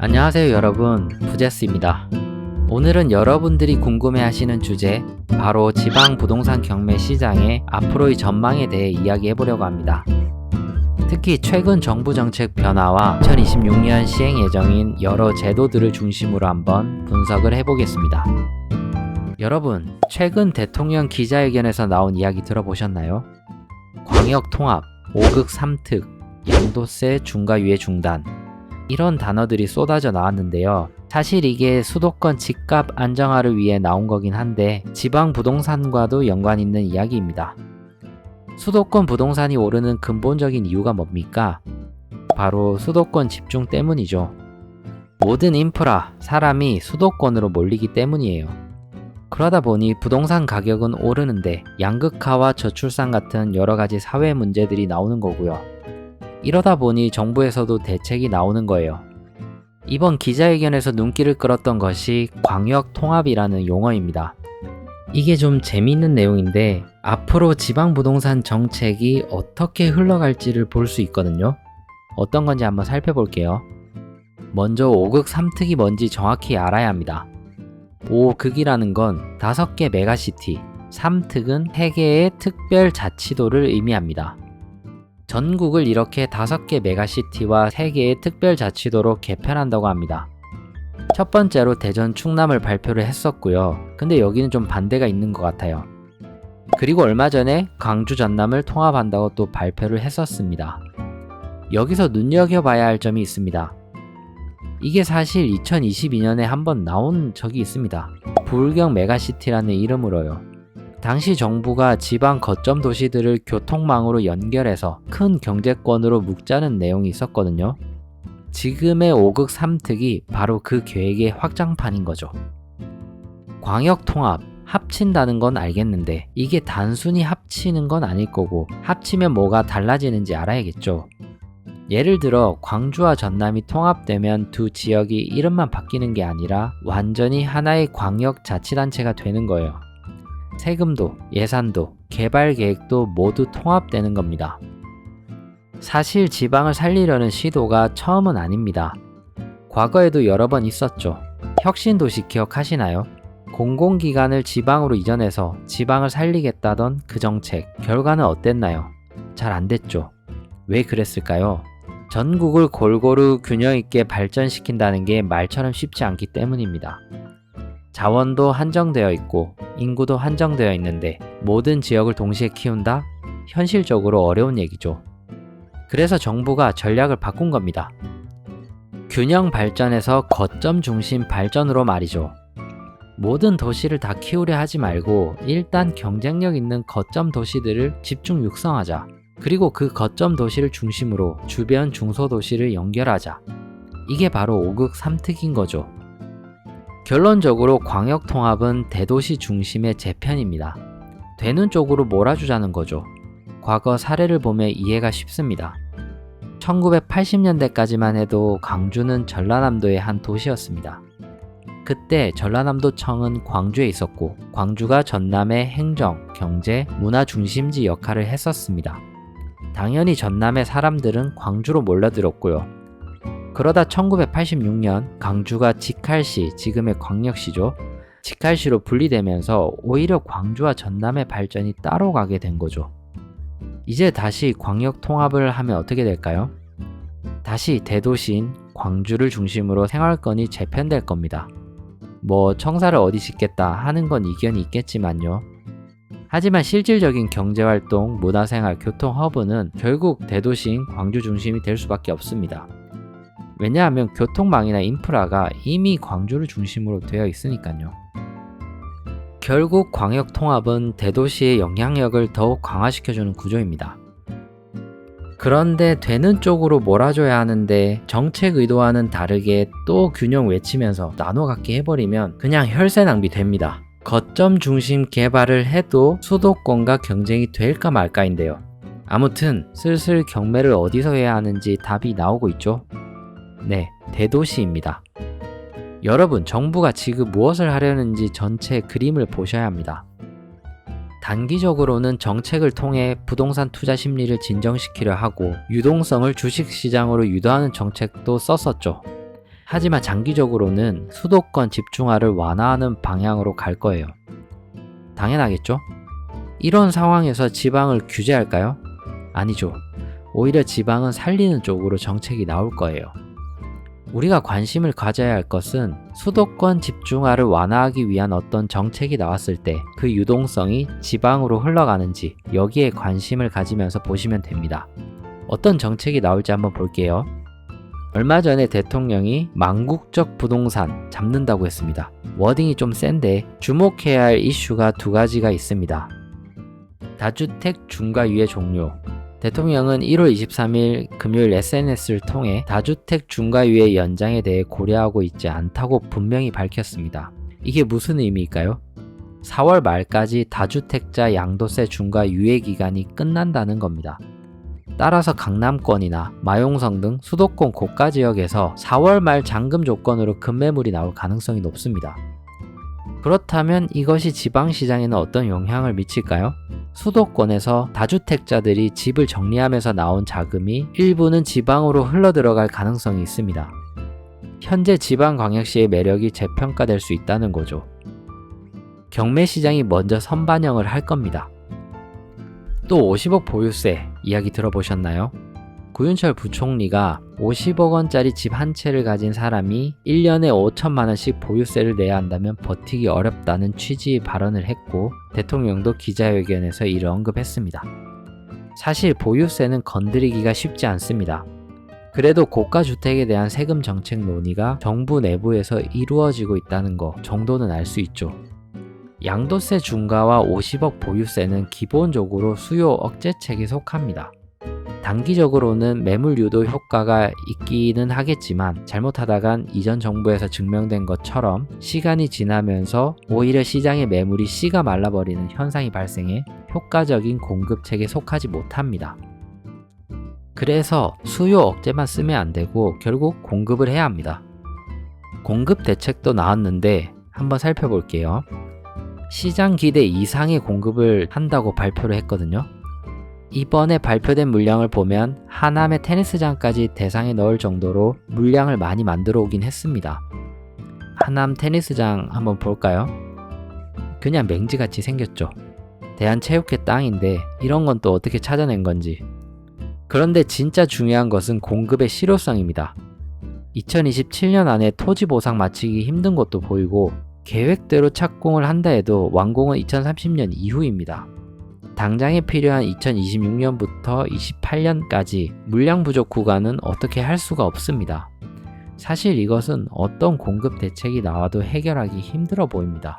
안녕하세요 여러분, 부제스입니다. 오늘은 여러분들이 궁금해하시는 주제, 바로 지방 부동산 경매 시장의 앞으로의 전망에 대해 이야기해보려고 합니다. 특히 최근 정부 정책 변화와 2026년 시행 예정인 여러 제도들을 중심으로 한번 분석을 해보겠습니다. 여러분, 최근 대통령 기자회견에서 나온 이야기 들어보셨나요? 광역 통합, 5극 3특, 양도세 중과 유예 중단, 이런 단어들이 쏟아져 나왔는데요. 사실 이게 수도권 집값 안정화를 위해 나온 거긴 한데 지방 부동산과도 연관 있는 이야기입니다. 수도권 부동산이 오르는 근본적인 이유가 뭡니까? 바로 수도권 집중 때문이죠. 모든 인프라, 사람이 수도권으로 몰리기 때문이에요. 그러다 보니 부동산 가격은 오르는데 양극화와 저출산 같은 여러 가지 사회 문제들이 나오는 거고요. 이러다 보니 정부에서도 대책이 나오는 거예요. 이번 기자회견에서 눈길을 끌었던 것이 광역 통합이라는 용어입니다. 이게 좀 재미있는 내용인데 앞으로 지방 부동산 정책이 어떻게 흘러갈지를 볼 수 있거든요. 어떤 건지 한번 살펴볼게요. 먼저 5극 3특이 뭔지 정확히 알아야 합니다. 5극이라는 건 5개 메가시티, 3특은 3개의 특별자치도를 의미합니다. 전국을 이렇게 5개 메가시티와 3개의 특별자치도로 개편한다고 합니다. 첫 번째로 대전 충남을 발표를 했었고요. 근데 여기는 좀 반대가 있는 것 같아요. 그리고 얼마 전에 광주 전남을 통합한다고 또 발표를 했었습니다. 여기서 눈여겨봐야 할 점이 있습니다. 이게 사실 2022년에 한번 나온 적이 있습니다. 부울경 메가시티라는 이름으로요. 당시 정부가 지방 거점 도시들을 교통망으로 연결해서 큰 경제권으로 묶자는 내용이 있었거든요. 지금의 5극 3특이 바로 그 계획의 확장판인 거죠. 광역 통합, 합친다는 건 알겠는데 이게 단순히 합치는 건 아닐 거고 합치면 뭐가 달라지는지 알아야겠죠. 예를 들어 광주와 전남이 통합되면 두 지역이 이름만 바뀌는 게 아니라 완전히 하나의 광역자치단체가 되는 거예요. 세금도, 예산도, 개발 계획도 모두 통합되는 겁니다. 사실 지방을 살리려는 시도가 처음은 아닙니다. 과거에도 여러 번 있었죠. 혁신도시 기억하시나요? 공공기관을 지방으로 이전해서 지방을 살리겠다던 그 정책, 결과는 어땠나요? 잘 안 됐죠. 왜 그랬을까요? 전국을 골고루 균형 있게 발전시킨다는 게 말처럼 쉽지 않기 때문입니다. 자원도 한정되어 있고 인구도 한정되어 있는데 모든 지역을 동시에 키운다? 현실적으로 어려운 얘기죠. 그래서 정부가 전략을 바꾼 겁니다. 균형 발전에서 거점 중심 발전으로 말이죠. 모든 도시를 다 키우려 하지 말고 일단 경쟁력 있는 거점 도시들을 집중 육성하자. 그리고 그 거점 도시를 중심으로 주변 중소도시를 연결하자. 이게 바로 5극 3특인 거죠. 결론적으로 광역통합은 대도시 중심의 재편입니다. 되는 쪽으로 몰아주자는 거죠. 과거 사례를 보면 이해가 쉽습니다. 1980년대까지만 해도 광주는 전라남도의 한 도시였습니다. 그때 전라남도청은 광주에 있었고 광주가 전남의 행정, 경제, 문화 중심지 역할을 했었습니다. 당연히 전남의 사람들은 광주로 몰려들었고요. 그러다 1986년 광주가 직할시, 지금의 광역시죠. 직할시로 분리되면서 오히려 광주와 전남의 발전이 따로 가게 된 거죠. 이제 다시 광역 통합을 하면 어떻게 될까요? 다시 대도시인 광주를 중심으로 생활권이 재편될 겁니다. 뭐 청사를 어디 짓겠다 하는 건 이견이 있겠지만요. 하지만 실질적인 경제활동, 문화생활, 교통 허브는 결국 대도시인 광주 중심이 될 수밖에 없습니다. 왜냐하면 교통망이나 인프라가 이미 광주를 중심으로 되어 있으니까요. 결국 광역통합은 대도시의 영향력을 더욱 강화시켜주는 구조입니다. 그런데 되는 쪽으로 몰아줘야 하는데 정책 의도와는 다르게 또 균형 외치면서 나눠갖게 해버리면 그냥 혈세 낭비 됩니다. 거점 중심 개발을 해도 수도권과 경쟁이 될까 말까인데요. 아무튼 슬슬 경매를 어디서 해야 하는지 답이 나오고 있죠. 네, 대도시입니다. 여러분, 정부가 지금 무엇을 하려는지 전체 그림을 보셔야 합니다. 단기적으로는 정책을 통해 부동산 투자 심리를 진정시키려 하고 유동성을 주식시장으로 유도하는 정책도 썼었죠. 하지만 장기적으로는 수도권 집중화를 완화하는 방향으로 갈 거예요. 당연하겠죠? 이런 상황에서 지방을 규제할까요? 아니죠. 오히려 지방은 살리는 쪽으로 정책이 나올 거예요. 우리가 관심을 가져야 할 것은 수도권 집중화를 완화하기 위한 어떤 정책이 나왔을 때 그 유동성이 지방으로 흘러가는지 여기에 관심을 가지면서 보시면 됩니다. 어떤 정책이 나올지 한번 볼게요. 얼마 전에 대통령이 망국적 부동산 잡는다고 했습니다. 워딩이 좀 센데 주목해야 할 이슈가 두 가지가 있습니다. 다주택 중과유예 종료. 대통령은 1월 23일 금요일 SNS를 통해 다주택 중과유예 연장에 대해 고려하고 있지 않다고 분명히 밝혔습니다. 이게 무슨 의미일까요? 4월 말까지 다주택자 양도세 중과 유예 기간이 끝난다는 겁니다. 따라서 강남권이나 마용성 등 수도권 고가 지역에서 4월 말 잔금 조건으로 급매물이 나올 가능성이 높습니다. 그렇다면 이것이 지방시장에는 어떤 영향을 미칠까요? 수도권에서 다주택자들이 집을 정리하면서 나온 자금이 일부는 지방으로 흘러들어갈 가능성이 있습니다. 현재 지방광역시의 매력이 재평가될 수 있다는 거죠. 경매시장이 먼저 선반영을 할 겁니다. 또 50억 보유세 이야기 들어보셨나요? 구윤철 부총리가 50억 원짜리 집 한 채를 가진 사람이 1년에 5천만 원씩 보유세를 내야 한다면 버티기 어렵다는 취지의 발언을 했고 대통령도 기자회견에서 이를 언급했습니다. 사실 보유세는 건드리기가 쉽지 않습니다. 그래도 고가주택에 대한 세금 정책 논의가 정부 내부에서 이루어지고 있다는 거 정도는 알 수 있죠. 양도세 중과와 50억 보유세는 기본적으로 수요 억제책에 속합니다. 단기적으로는 매물 유도 효과가 있기는 하겠지만 잘못하다간 이전 정부에서 증명된 것처럼 시간이 지나면서 오히려 시장의 매물이 씨가 말라버리는 현상이 발생해 효과적인 공급책에 속하지 못합니다. 그래서 수요 억제만 쓰면 안 되고 결국 공급을 해야 합니다. 공급 대책도 나왔는데 한번 살펴볼게요. 시장 기대 이상의 공급을 한다고 발표를 했거든요. 이번에 발표된 물량을 보면 하남의 테니스장까지 대상에 넣을 정도로 물량을 많이 만들어 오긴 했습니다. 하남 테니스장 한번 볼까요? 그냥 맹지같이 생겼죠. 대한체육회 땅인데 이런 건 또 어떻게 찾아낸 건지. 그런데 진짜 중요한 것은 공급의 실효성입니다. 2027년 안에 토지 보상 마치기 힘든 것도 보이고 계획대로 착공을 한다 해도 완공은 2030년 이후입니다. 당장에 필요한 2026년부터 28년까지 물량 부족 구간은 어떻게 할 수가 없습니다. 사실 이것은 어떤 공급 대책이 나와도 해결하기 힘들어 보입니다.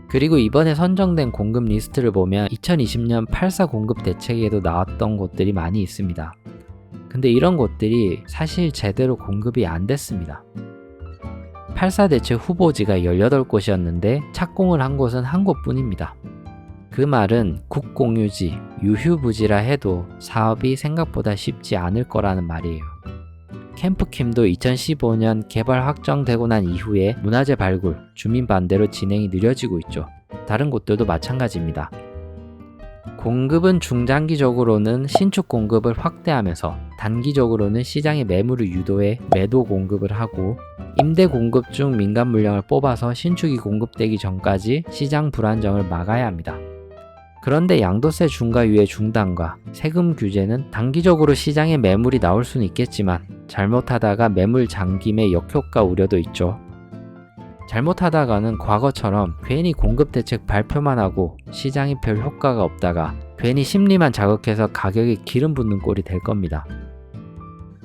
그리고 이번에 선정된 공급 리스트를 보면 2020년 8사 공급 대책에도 나왔던 곳들이 많이 있습니다. 근데 이런 곳들이 사실 제대로 공급이 안 됐습니다. 8사 대책 후보지가 18곳이었는데 착공을 한 곳은 한 곳뿐입니다. 그 말은 국공유지, 유휴부지라 해도 사업이 생각보다 쉽지 않을 거라는 말이에요. 캠프킴도 2015년 개발 확정되고 난 이후에 문화재 발굴, 주민 반대로 진행이 느려지고 있죠. 다른 곳들도 마찬가지입니다. 공급은 중장기적으로는 신축 공급을 확대하면서 단기적으로는 시장의 매물을 유도해 매도 공급을 하고 임대 공급 중 민간 물량을 뽑아서 신축이 공급되기 전까지 시장 불안정을 막아야 합니다. 그런데 양도세 중과유예 중단과 세금 규제는 단기적으로 시장에 매물이 나올 수는 있겠지만 잘못하다가 매물 잠김의 역효과 우려도 있죠. 잘못하다가는 과거처럼 괜히 공급대책 발표만 하고 시장에 별 효과가 없다가 괜히 심리만 자극해서 가격에 기름 붓는 꼴이 될 겁니다.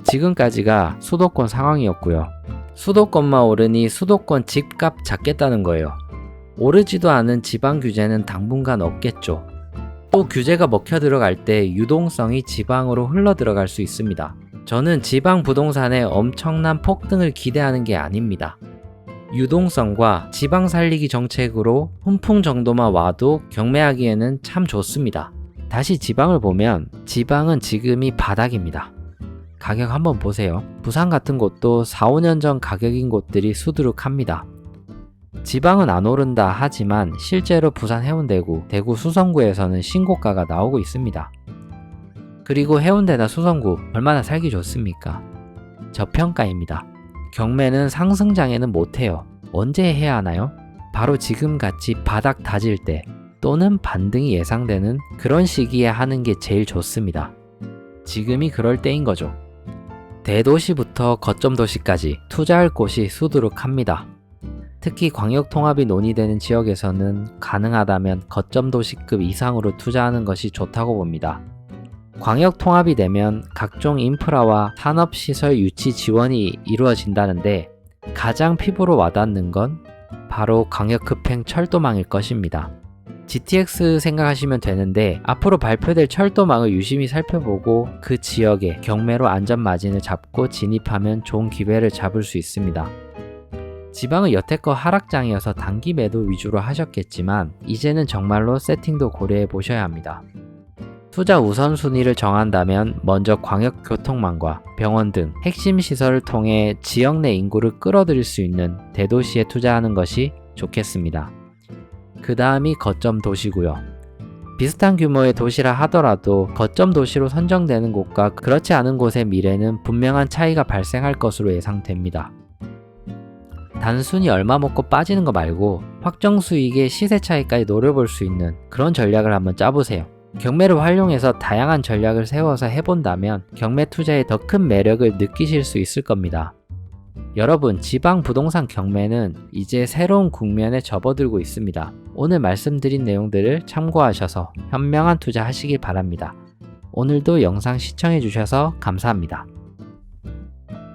지금까지가 수도권 상황이었고요. 수도권만 오르니 수도권 집값 잡겠다는 거예요. 오르지도 않은 지방 규제는 당분간 없겠죠. 또 규제가 먹혀 들어갈 때 유동성이 지방으로 흘러 들어갈 수 있습니다. 저는 지방 부동산에 엄청난 폭등을 기대하는 게 아닙니다. 유동성과 지방 살리기 정책으로 훈풍 정도만 와도 경매하기에는 참 좋습니다. 다시 지방을 보면 지방은 지금이 바닥입니다. 가격 한번 보세요. 부산 같은 곳도 4, 5년 전 가격인 곳들이 수두룩합니다. 지방은 안 오른다 하지만 실제로 부산 해운대구, 대구 수성구에서는 신고가가 나오고 있습니다. 그리고 해운대나 수성구 얼마나 살기 좋습니까? 저평가입니다. 경매는 상승장에는 못해요. 언제 해야 하나요? 바로 지금같이 바닥 다질 때 또는 반등이 예상되는 그런 시기에 하는 게 제일 좋습니다. 지금이 그럴 때인 거죠. 대도시부터 거점 도시까지 투자할 곳이 수두룩합니다. 특히 광역통합이 논의되는 지역에서는 가능하다면 거점 도시급 이상으로 투자하는 것이 좋다고 봅니다. 광역통합이 되면 각종 인프라와 산업시설 유치 지원이 이루어진다는데 가장 피부로 와닿는 건 바로 광역급행 철도망일 것입니다. GTX 생각하시면 되는데 앞으로 발표될 철도망을 유심히 살펴보고 그 지역에 경매로 안전마진을 잡고 진입하면 좋은 기회를 잡을 수 있습니다. 지방은 여태껏 하락장이어서 단기 매도 위주로 하셨겠지만 이제는 정말로 세팅도 고려해 보셔야 합니다. 투자 우선순위를 정한다면 먼저 광역교통망과 병원 등 핵심 시설을 통해 지역 내 인구를 끌어들일 수 있는 대도시에 투자하는 것이 좋겠습니다. 그 다음이 거점 도시고요. 비슷한 규모의 도시라 하더라도 거점 도시로 선정되는 곳과 그렇지 않은 곳의 미래는 분명한 차이가 발생할 것으로 예상됩니다. 단순히 얼마 먹고 빠지는 거 말고 확정 수익의 시세 차이까지 노려볼 수 있는 그런 전략을 한번 짜보세요. 경매를 활용해서 다양한 전략을 세워서 해본다면 경매 투자에 더 큰 매력을 느끼실 수 있을 겁니다. 여러분, 지방 부동산 경매는 이제 새로운 국면에 접어들고 있습니다. 오늘 말씀드린 내용들을 참고하셔서 현명한 투자 하시길 바랍니다. 오늘도 영상 시청해주셔서 감사합니다.